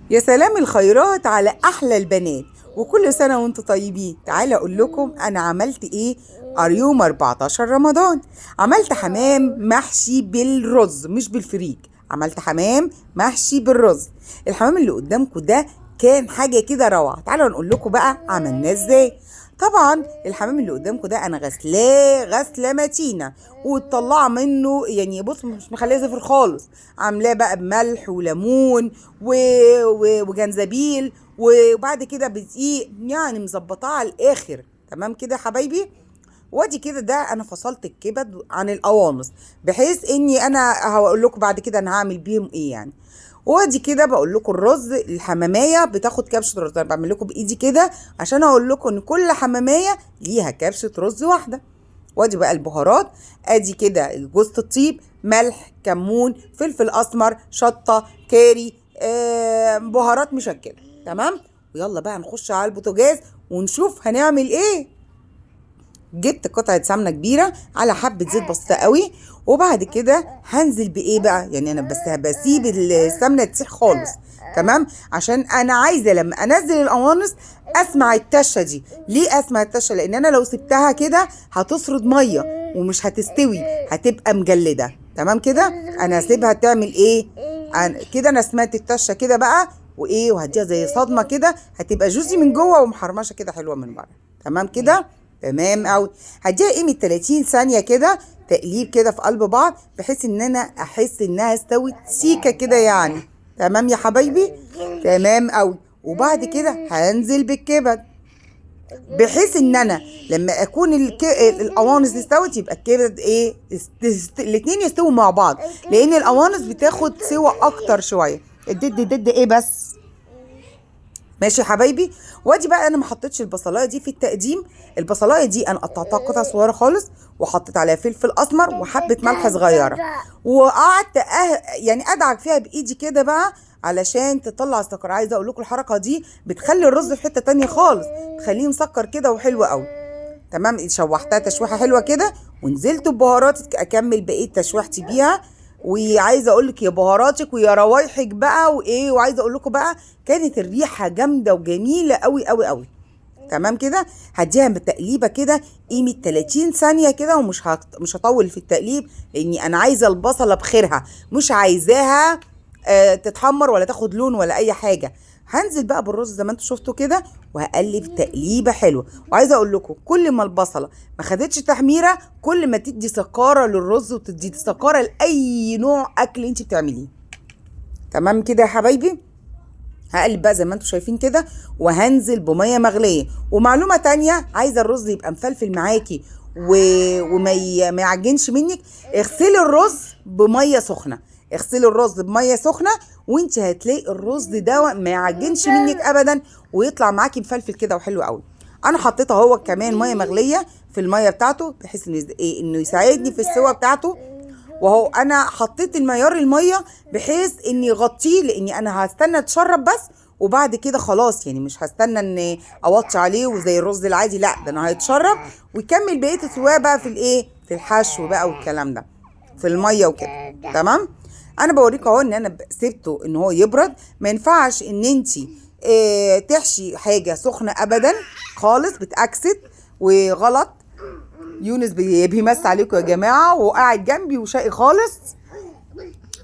يا سلام الخيرات على احلى البنات، وكل سنه وانتم طيبين. تعالى اقول لكم انا عملت ايه. يوم 14 رمضان عملت حمام محشي بالرز مش بالفريك. عملت حمام محشي بالرز. الحمام اللي قدامكم ده كان حاجه كده روعه. تعالوا نقول لكم بقى عملناه ازاي. طبعا الحمام اللي قدامكم ده انا غسلاه غسله متينه، وتطلع منه يعني بص مش مخليه زفر خالص. عاملاه بقى بملح وليمون وجنزبيل، وبعد كده بدقيق، يعني مظبطاه على الاخر. تمام كده يا حبايبي. وادي كده ده انا فصلت الكبد عن القوانص، بحيث اني انا هقول لكم بعد كده انا هعمل بيهم ايه يعني. وادي كده بقول لكم الرز، الحماميه بتاخد كبشه رز. انا بعمل لكم بايدي كده عشان اقول لكم ان كل حماميه ليها كبشه رز واحده. وادي بقى البهارات. ادي كده جوز الطيب، ملح، كمون، فلفل اسمر، شطه، كاري، بهارات مشكله. تمام. ويلا بقى نخش على البوتاجاز ونشوف هنعمل ايه. جبت قطعة سمنة كبيرة على حبة زيت بسيطة قوي، وبعد كده هنزل بايه بقى، يعني انا بس بسيب السمنة تسيح خالص. تمام. عشان انا عايزة لما انزل القوانص اسمع التشة دي. ليه اسمع التشة؟ لان انا لو سبتها كده هتسرد مية ومش هتستوي، هتبقى مجلدة. تمام كده. انا هسيبها تعمل ايه. كده انا سمعت التشة كده بقى، وايه، وهديها زي صدمة كده، هتبقى جوزي من جوه ومحرمشة كده حلوة من بره. تمام كده. تمام قوي. هديها قيمه 30 ثانيه كده تقليب كده في قلب بعض، بحيث ان انا احس انها استوت سيكه كده يعني. تمام يا حبايبي. تمام قوي. وبعد كده هنزل بالكبد، بحيث ان انا لما اكون القوانص استوت يبقى الكبد ايه الاتنين يستووا مع بعض، لان القوانص بتاخد سوا اكتر شويه. الدد ايه بس. ماشي يا حبايبي. وادي بقى انا ما حطيتش البصلايه دي في التقديم. البصلايه دي انا قطعتها قطع صغيره خالص، وحطيت عليها فلفل اسمر وحبه ملح صغيره، وقعدت يعني ادعك فيها بايدي كده بقى علشان تطلع السكر. عايزه اقول لكم الحركه دي بتخلي الرز في حته تانية خالص، تخليه مسكر كده وحلو قوي. تمام. شوحتها تشويحه حلوه كده، ونزلت ببهارات اكمل بقيه تشويحتي بيها. وعايزه اقول لك يا بهاراتك ويا روايحك بقى وايه. وعايزه اقول لكم بقى كانت الريحه جامده وجميله قوي قوي قوي. تمام كده. هديها بالتقليبه كده قيمه 30 ثانيه كده، مش هطول في التقليب، لاني انا عايزه البصله بخيرها، مش عايزاها تتحمر ولا تاخد لون ولا اي حاجه. هنزل بقى بالرز زي ما انتم شفتوا كده، وهقلب تقليبه حلوه. وعايزه اقول لكم كل ما البصله ما خدتش تحميره، كل ما تدي سكاره للرز وتدي سكاره لاي نوع اكل انت بتعمليه. تمام كده يا حبايبي. هقلب بقى زي ما انتم شايفين كده، وهنزل بميه مغليه. ومعلومه تانية، عايزه الرز يبقى مفلفل معاكي ما يعجنش منك، اغسلي الرز بميه سخنه. اغسلي الرز بميه سخنه، وانت هتلاقي الرز ده ما يعجنش منك ابدا، ويطلع معاكي مفلفل كده وحلو قوي. انا حطيت اهو كمان ميه مغليه في الميه بتاعته، بحيث انه يساعدني في السوا بتاعته. وهو انا حطيت الميه بحيث اني يغطيه، لاني انا هستنى تشرب بس، وبعد كده خلاص يعني مش هستنى ان اوطي عليه وزي الرز العادي، لا ده انا هيتشرب ويكمل بقيه السواقه بقى في الايه، في الحشو بقى والكلام ده، في الميه وكده. تمام. انا بوريك اهو ان انا سبته ان هو يبرد. ما ينفعش ان انتي تحشي حاجه سخنه ابدا خالص، بتاكسد وغلط. يونس بيمس عليكم يا جماعه وقاعد جنبي وشقي خالص،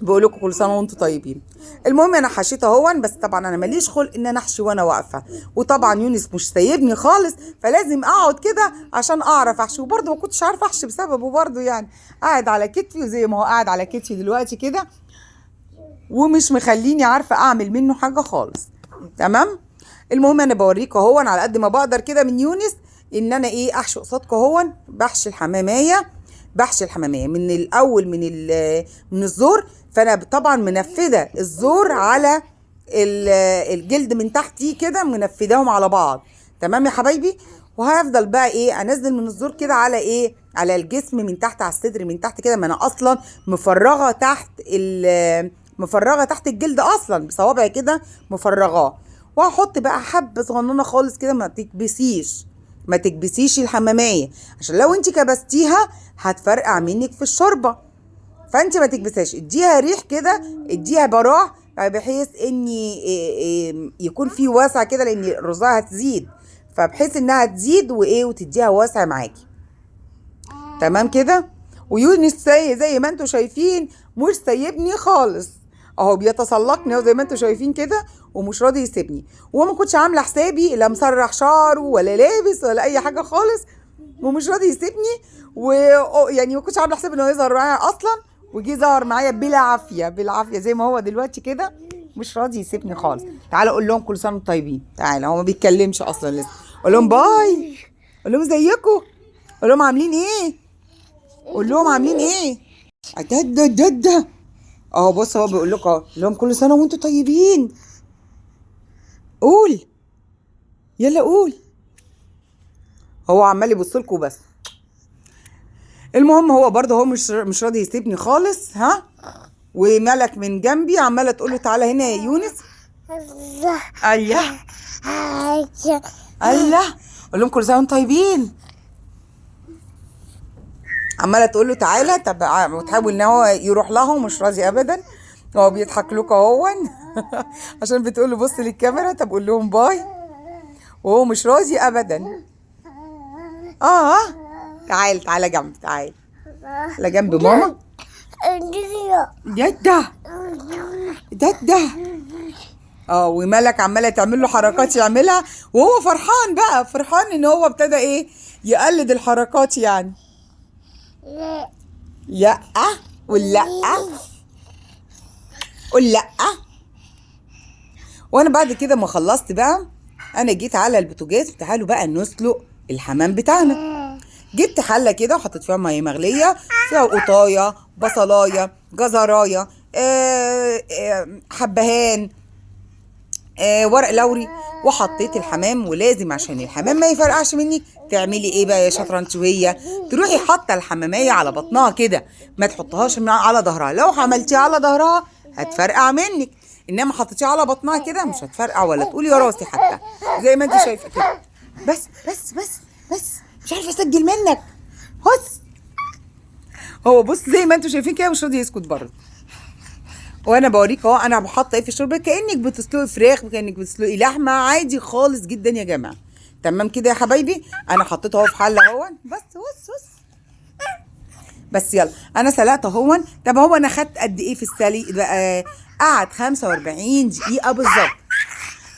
بقول لكم كل سنه وانتم طيبين. المهم انا حشيت اهون، بس طبعا انا ماليش خلق ان انا احشي وانا واقفه، وطبعا يونس مش سايبني خالص، فلازم اقعد كده عشان اعرف احشي. وبرده ما كنتش عارفه احشي بسببه برده يعني. قاعد على كتفي، وزي ما هو قاعد على كتفي دلوقتي كده، ومش مخليني عارفه اعمل منه حاجه خالص. تمام. المهم انا بوريكم اهون على قد ما بقدر كده من يونس ان انا ايه احشي قصادكم اهون. بحشي الحماميه من الاول من الزور. فانا طبعا منفذه الزور على الجلد من تحتي كده، منفذاهم على بعض. تمام يا حبايبي. وهفضل بقى ايه انزل من الزور كده على ايه، على الجسم من تحت، على الصدر من تحت كده. ما انا اصلا مفرغه تحت الجلد اصلا بصوابعي كده مفرغاه. وهحط بقى حبه صغننه خالص كده، ما تكبسيش الحماميه، عشان لو انت كبستيها هتفرقع منك في الشوربه. فانت ما تكبسهاش، اديها ريح كده، اديها براح بحيث ان يكون في واسع كده، لان الرزايه هتزيد، فبحيث انها تزيد وتديها واسع معاكي. تمام كده. ويونس زي ما انتوا شايفين مش سايبني خالص اهو، بيتسلقني اهو زي ما انتوا شايفين كده، ومش راضي يسيبني. وما كنتش عامله حسابي لا مسرح شعره ولا لابس ولا اي حاجه خالص، ومش راضي يسيبني. ويعني ما كنتش عامله حسابي انه يظهر معايا اصلا، وجي ظهر معايا بالعافيه بالعافيه زي ما هو دلوقتي كده، مش راضي يسيبني خالص. تعالى اقول لهم كل سنه وانتم طيبين. تعالى، هو ما بيتكلمش اصلا لسه. قول لهم باي، قول لهم ازيكم، قول لهم عاملين ايه، قول لهم عاملين ايه. ده اهو بص، هو بيقول لكم اهو، قول لهم كل سنه وانتم طيبين. قول، يلا قول. هو عمال يبص لكم بس. المهم هو برضه هو مش راضي يسيبني خالص. ها، وملك من جنبي عماله تقول له تعالى هنا يا يونس. الله الله، قول لهم كل سنه وانتم طيبين. عماله تقول له تعالى، طب وتحاول ان هو يروح لها ومش راضي ابدا. هو بيضحك لكم اهون عشان بتقول له بص للكاميرا، طب قول لهم باي، وهو مش راضي ابدا. اه تعالى جنب، تعالى جنب ماما. ده وملك عماله تعمل له حركات يعملها، وهو فرحان بقى، فرحان ان هو ابتدى يقلد الحركات يعني. لا، قول لا، قول لا. وانا بعد كده ما خلصت بقى، انا جيت على البوتاجاز. تعالوا بقى نسلق الحمام بتاعنا. جبت حله كده وحطيت فيها ميه مغليه، فيها قطايه، بصلايه، جزرايه، حبهان، ورق لوري، وحطيت الحمام. ولازم عشان الحمام ما يفرقعش منك تعملي ايه بقى يا شاطره انت وهي؟ تروحي حاطه الحماميه على بطنها كده، ما تحطهاش على ظهرها. لو عملتيها على ظهرها هتفرقع منك، انما حطيتيها على بطنها كده مش هتفرقع ولا تقولي يا راسي حتى، زي ما انت شايفه كده. بس مش عارفه اسجل منك. بص، هو بص زي ما انتوا شايفين كده مش راضي يسكت برضه. وانا بوريك اهو انا بحط ايه في الشوربه، كانك بتسلقي فراخ، كانك بتسلقي لحمه عادي خالص جدا يا جماعه. تمام كده يا حبايبي. انا حطيته اهو في حله اهو، بس يلا انا سلقت اهو. طب هو انا خدت قد ايه في السلق بقى؟ قعد 45 دقيقه بالظبط،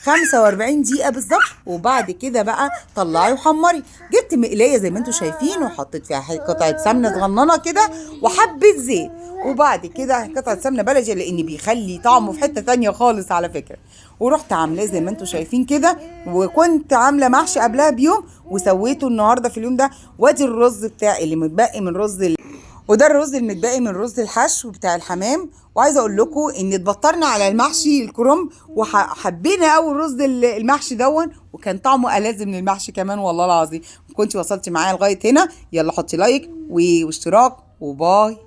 45 دقيقة بالظبط. وبعد كده بقى طلعي وحمري. جبت مقلاية زي ما انتوا شايفين، وحطيت فيها قطعة سمنة صغننة كده وحبة زيت، وبعد كده قطعة سمنة بلدي لان بيخلي طعمه في حتة تانية خالص على فكرة. ورحت عاملاه زي ما انتوا شايفين كده. وكنت عاملة محشي قبلها بيوم وسويته النهاردة في اليوم ده. وادي الرز بتاعي اللي متبقي من وده الرز المتبقي من رز الحشو بتاع الحمام. وعايزه اقول لكم ان اتبطرنا على المحشي الكرنب، وحبينا قوي الرز المحشي دون، وكان طعمه ألذ من المحشي كمان والله العظيم. كنت وصلتي معايا لغايه هنا، يلا حطي لايك واشتراك وباي.